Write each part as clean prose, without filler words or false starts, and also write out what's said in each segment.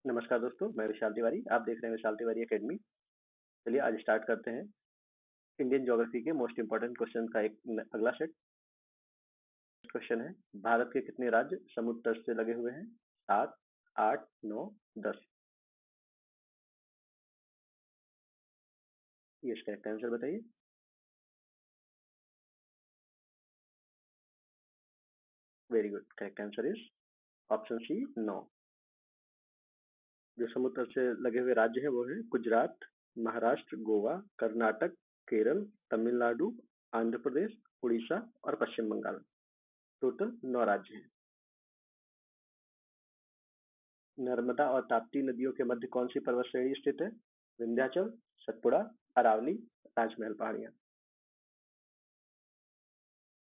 नमस्कार दोस्तों, मैं विशाल तिवारी। आप देख रहे हैं विशाल तिवारी एकेडमी। चलिए आज स्टार्ट करते हैं इंडियन ज्योग्राफी के मोस्ट इंपोर्टेंट क्वेश्चन का एक अगला सेट। क्वेश्चन है, भारत के कितने राज्य समुद्र तट से लगे हुए हैं? 7, 8, 9, 10। ये इसका करेक्ट आंसर बताइए। Very good, correct answer is option C 9। जो समुद्र तट से लगे हुए राज्य हैं वो है गुजरात, महाराष्ट्र, गोवा, कर्नाटक, केरल, तमिलनाडु, आंध्र प्रदेश, उड़ीसा और पश्चिम बंगाल। टोटल 9 राज्य हैं। नर्मदा और ताप्ती नदियों के मध्य कौन सी पर्वत श्रेणी स्थित है? विंध्याचल, सतपुड़ा, अरावली, राजमहल पहाड़ियां।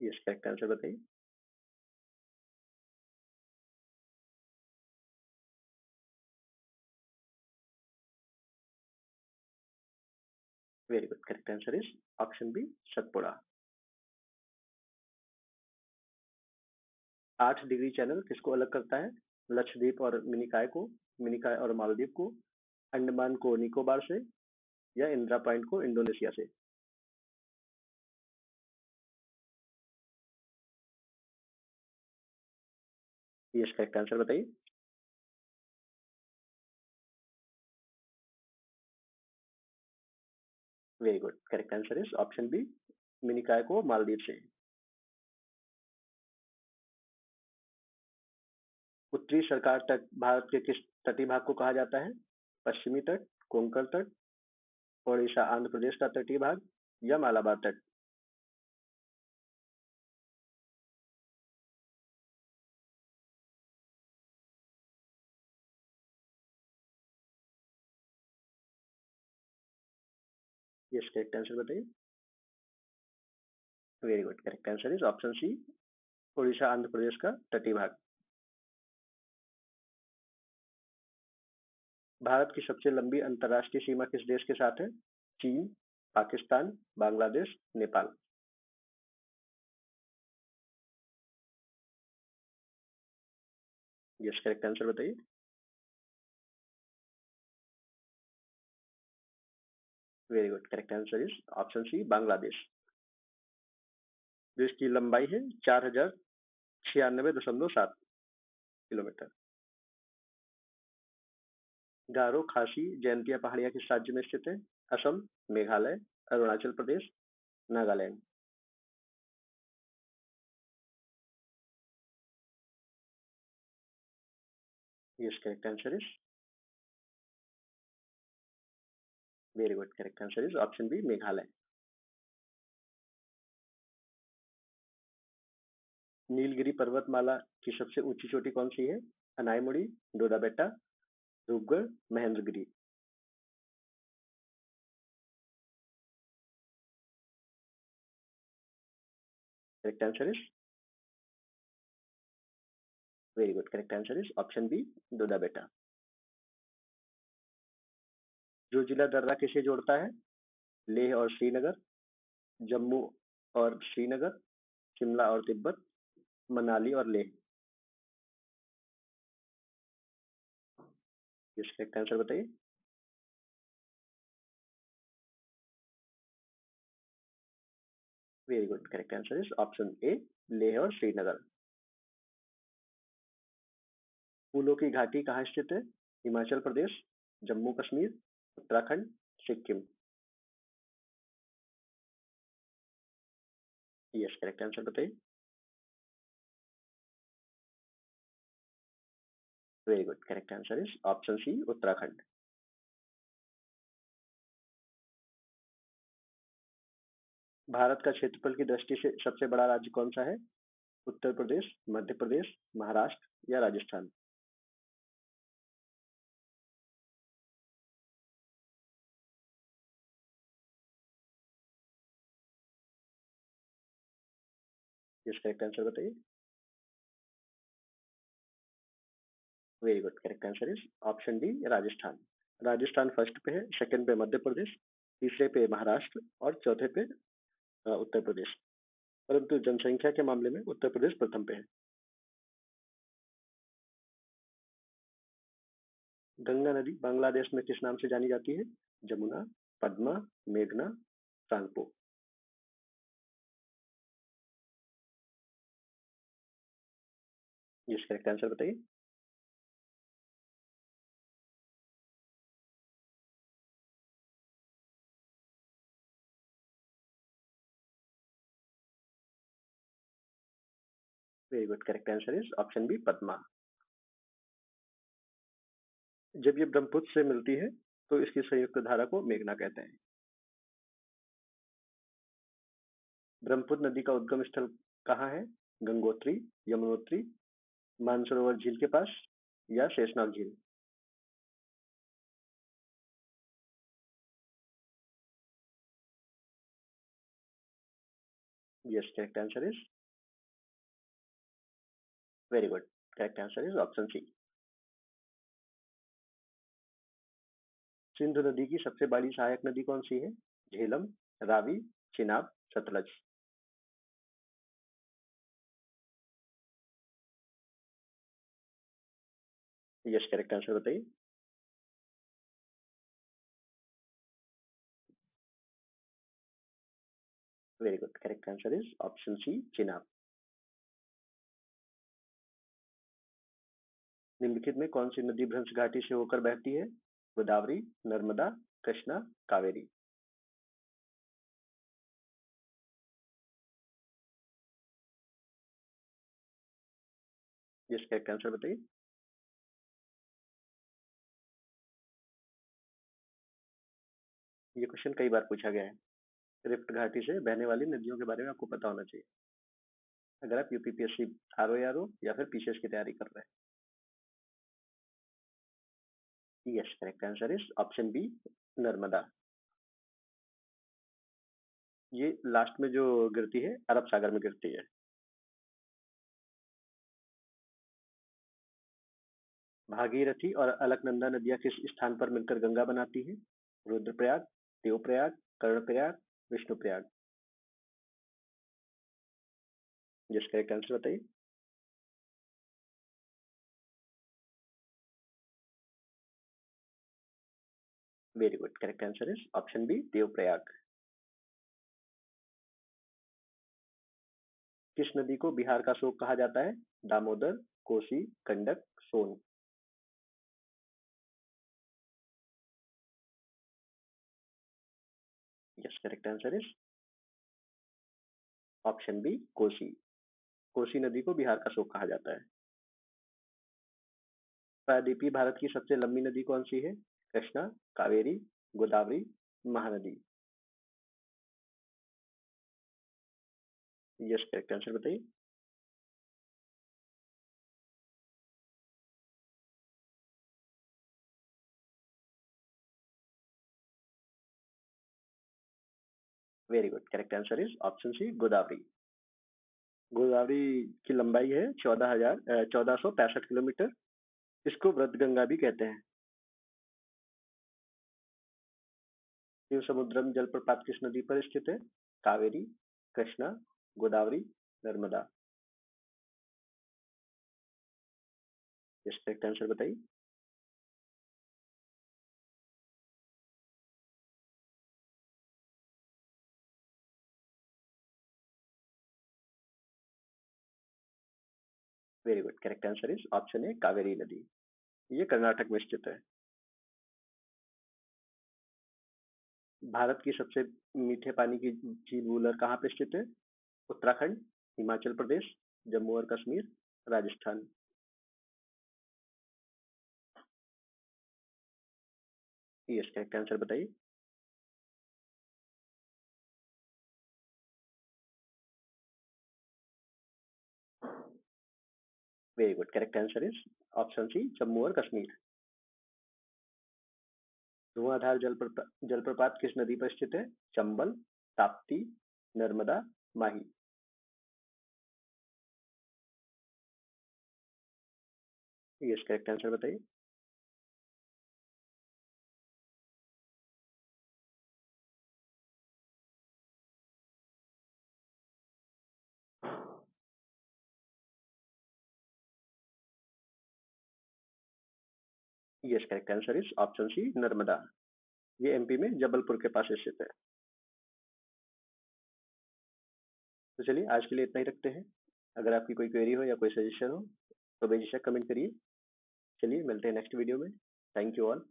ये करेक्ट आंसर बताइए। Very good, correct answer is option B Satpura. 8 degree channel किसको अलग करता है? लक्षद्वीप और मिनिकॉय को, मिनिकॉय और मालदीव को, अंडमान को निकोबार से या इंदिरा पॉइंट को इंडोनेशिया से। ये करेक्ट आंसर बताइए। Very good, correct answer is option B Minicoy को मालदीव से। उत्तरी सरकार तट भारत के किस तटीय भाग को कहा जाता है? पश्चिमी तट, कोंकण तट, ओडिशा आंध्र प्रदेश का तटीय भाग या मालाबार तट। ये करेक्ट आंसर बताइए। Very good, correct answer is option C Odisha Andhra Pradesh का तटीय भाग। भारत की सबसे लंबी अंतर्राष्ट्रीय सीमा किस देश के साथ है? चीन, Pakistan, Bangladesh, Nepal. Yes, correct answer बताइए। Very good, correct answer is option C Bangladesh. देश की लंबाई है 4096.7 किलोमीटर। गारो खासी जयंतिया पहाड़ियां किस राज्य में स्थित है? Assam, Meghalaya, Arunachal Pradesh, Nagaland. Yes, correct answer is very good, correct answer is option B Meghalaya. Nilgiri पर्वतमाला की सबसे ऊंची चोटी कौन सी है? Anamudi, Dodda Betta, Dhupgarh, Mahendragiri. Correct answer is very good, correct answer is option B Dodda Betta. जो जिला दर्रा किसे जोड़ता है? लेह और श्रीनगर, जम्मू और श्रीनगर, शिमला और तिब्बत, मनाली और लेह। इस करेक्ट आंसर बताइए। Very good, correct answer is option A Leh और श्रीनगर। फूलों की घाटी कहाँ स्थित है? Himachal Pradesh, Jammu Kashmir, Uttarakhand, Sikkim. Yes, correct answer बताइए। Very good, correct answer is option C Uttarakhand. Bharat का क्षेत्रफल की दृष्टि से सबसे बड़ा राज्य कौन सा है? उत्तर प्रदेश, मध्य प्रदेश, महाराष्ट्र या राजस्थान। यस, करेक्ट आंसर बताइए। Very good, correct answer is option D Rajasthan. Rajasthan first पे है, सेकंड पे मध्य प्रदेश, तीसरे पे महाराष्ट्र और चौथे पे उत्तर प्रदेश। परंतु जनसंख्या के मामले में उत्तर प्रदेश प्रथम पे है। गंगा नदी बांग्लादेश में किस नाम से जानी जाती है? जमुना, पद्मा, मेघना, सांगपो। इसका करेक्ट आंसर बताइए। Very good, correct answer is option B, Padma. जब ये ब्रह्मपुत्र से मिलती है तो इसकी संयुक्त धारा को मेघना कहते हैं। ब्रह्मपुत्र नदी का उद्गम स्थल कहाँ है? गंगोत्री, यमुनोत्री, मानसरोवर झील के पास या शेषनाग झील? Yes, correct answer is very good, correct answer is option C. Sindhu नदी की सबसे बड़ी सहायक नदी कौन सी है? Jhelum, Ravi, Chenab, Sutlej. Yes, correct answer बताइए। Very good, correct answer is option C, Chenab. निम्नलिखित में कौन सी नदी भ्रंश घाटी से होकर बहती है? Godavari, Narmada, Krishna, Kaveri. Yes, correct answer बताइए। ये क्वेश्चन कई बार पूछा गया है। रिफ्ट घाटी से बहने वाली नदियों के बारे में आपको पता होना चाहिए अगर आप UPPSC R O R O या फिर पीसीएस की तैयारी कर रहे हैं। Yes, correct answer is option B, Narmada. ये लास्ट में जो गिरती है अरब सागर में गिरती है। भागीरथी और अलकनंदा नदियां किस स्थान पर मिलकर गंगा बनाती है? Rudraprayag, Devprayag, Karnaprayag, Vishnuprayag. Yes, correct answer बताइए। Very good, correct answer is option B, Devprayag. किस नदी को बिहार का शोक कहा जाता है? Damodar, Kosi, Gandak, Son. Yes, correct answer is option B, Kosi. Kosi नदी को बिहार का शोक कहा जाता है। प्रायद्वीपीय भारत की सबसे लंबी नदी कौन सी है? Krishna, Kaveri, Godavari, Mahanadi. Yes, correct answer बताइए। Very good, correct answer is option C, Godavari. Godavari की लंबाई है 14,665 किलोमीटर। इसको वृद्धगंगा भी कहते हैं। शिव समुद्रम जलप्रपात किस नदी पर स्थित है? Kaveri, Krishna, Godavari, Narmada. Yes, correct answer बताइए। Very good, correct answer is option A, Kaveri नदी। ये कर्नाटक में स्थित है। भारत की सबसे मीठे पानी की झील वूलर कहाँ पे स्थित है? उत्तराखंड, हिमाचल प्रदेश, जम्मू और Kashmir, Rajasthan. Yes, correct answer बताइए। Very good, correct answer is option C, Jammu और कश्मीर। धुआंधार जलप्रपात किस नदी पर स्थित है? Chambal, Tapti, Narmada, Mahi. Yes, correct answer बताइए। Yes, correct answer is option C, Narmada. ये एमपी में जबलपुर के पास स्थित है। तो चलिए आज के लिए इतना ही रखते हैं। अगर आपकी कोई क्वेरी हो या कोई सजेशन हो तो बेझिझक कमेंट करिए। चलिए मिलते हैं नेक्स्ट वीडियो में। Thank you all.